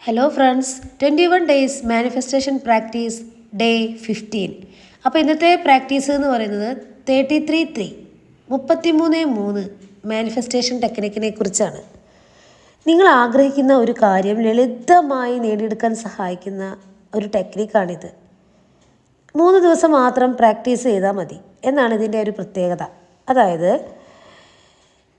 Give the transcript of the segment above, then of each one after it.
Hello friends, 21 days manifestation practice day 15. അപ്പോൾ ഇന്നത്തെ practice എന്ന് പറയുന്നത് 33 33 മാനിഫെസ്റ്റേഷൻ ടെക്നിക്കിനെ കുറിച്ചാണ്. നിങ്ങൾ ആഗ്രഹിക്കുന്ന ഒരു കാര്യം ലളിതമായി നേടിയെടുക്കാൻ സഹായിക്കുന്ന ഒരു ടെക്നിക്കാണിത്. 3 ദിവസം മാത്രം പ്രാക്ടീസ് ചെയ്താൽ മതി എന്നാണ് ഇതിൻ്റെ ഒരു പ്രത്യേകത. അതായത്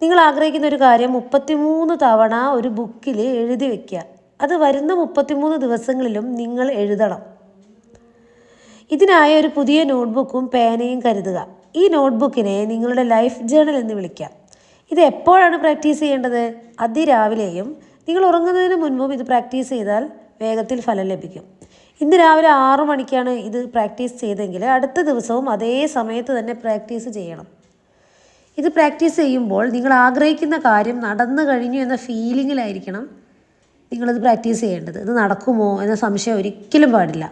നിങ്ങൾ ആഗ്രഹിക്കുന്ന ഒരു കാര്യം 33 തവണ ഒരു ബുക്കിൽ എഴുതി വയ്ക്കുക. അത് വരുന്ന 33 ദിവസങ്ങളിലും നിങ്ങൾ എഴുതണം. ഇതിനായി ഒരു പുതിയ നോട്ട്ബുക്കും പേനയും കരുതുക. ഈ നോട്ട്ബുക്കിനെ നിങ്ങളുടെ ലൈഫ് ജേണൽ എന്ന് വിളിക്കാം. ഇത് എപ്പോഴാണ് പ്രാക്ടീസ് ചെയ്യേണ്ടത്? അതിരാവിലെയും നിങ്ങൾ ഉറങ്ങുന്നതിന് മുൻപും ഇത് പ്രാക്ടീസ് ചെയ്താൽ വേഗത്തിൽ ഫലം ലഭിക്കും. ഇന്ന് രാവിലെ 6 മണിക്കാണ് ഇത് പ്രാക്ടീസ് ചെയ്തെങ്കിൽ അടുത്ത ദിവസവും അതേ സമയത്ത് തന്നെ പ്രാക്ടീസ് ചെയ്യണം. ഇത് പ്രാക്ടീസ് ചെയ്യുമ്പോൾ നിങ്ങൾ ആഗ്രഹിക്കുന്ന കാര്യം നടന്നു കഴിഞ്ഞു എന്ന ഫീലിങ്ങിലായിരിക്കണം നിങ്ങളിത് പ്രാക്ടീസ് ചെയ്യേണ്ടത്. ഇത് നടക്കുമോ എന്ന സംശയം ഒരിക്കലും പാടില്ല.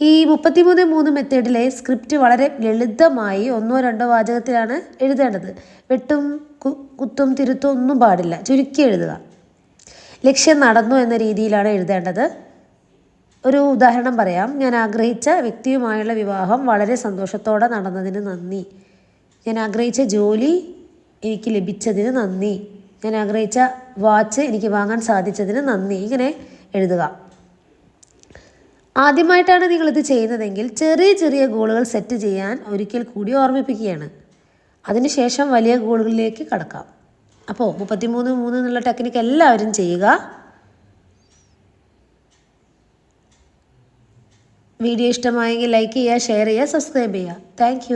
ഈ 33 മെത്തേഡിലെ സ്ക്രിപ്റ്റ് വളരെ ലളിതമായി 1-2 വാചകത്തിലാണ് എഴുതേണ്ടത്. വെട്ടും കുത്തും തിരുത്തും ഒന്നും പാടില്ല, ചുരുക്കി എഴുതുക. ലക്ഷ്യം നടന്നു എന്ന രീതിയിലാണ് എഴുതേണ്ടത്. ഒരു ഉദാഹരണം പറയാം. ഞാൻ ആഗ്രഹിച്ച വ്യക്തിയുമായുള്ള വിവാഹം വളരെ സന്തോഷത്തോടെ നടന്നതിന് നന്ദി. ഞാൻ ആഗ്രഹിച്ച ജോലി എനിക്ക് ലഭിച്ചതിന് നന്ദി. ഞാൻ ആഗ്രഹിച്ച വാച്ച് എനിക്ക് വാങ്ങാൻ സാധിച്ചതിന് നന്ദി. ഇങ്ങനെ എഴുതുക. ആദ്യമായിട്ടാണ് നിങ്ങളിത് ചെയ്യുന്നതെങ്കിൽ ചെറിയ ചെറിയ ഗോളുകൾ സെറ്റ് ചെയ്യാൻ ഒരിക്കൽ കൂടി ഓർമ്മിപ്പിക്കുകയാണ്. അതിനുശേഷം വലിയ ഗോളുകളിലേക്ക് കടക്കാം. അപ്പോൾ 33 എന്നുള്ള ടെക്നിക്ക് എല്ലാവരും ചെയ്യുക. വീഡിയോ ഇഷ്ടമായെങ്കിൽ ലൈക്ക് ചെയ്യുക, ഷെയർ ചെയ്യുക, സബ്സ്ക്രൈബ് ചെയ്യുക. താങ്ക്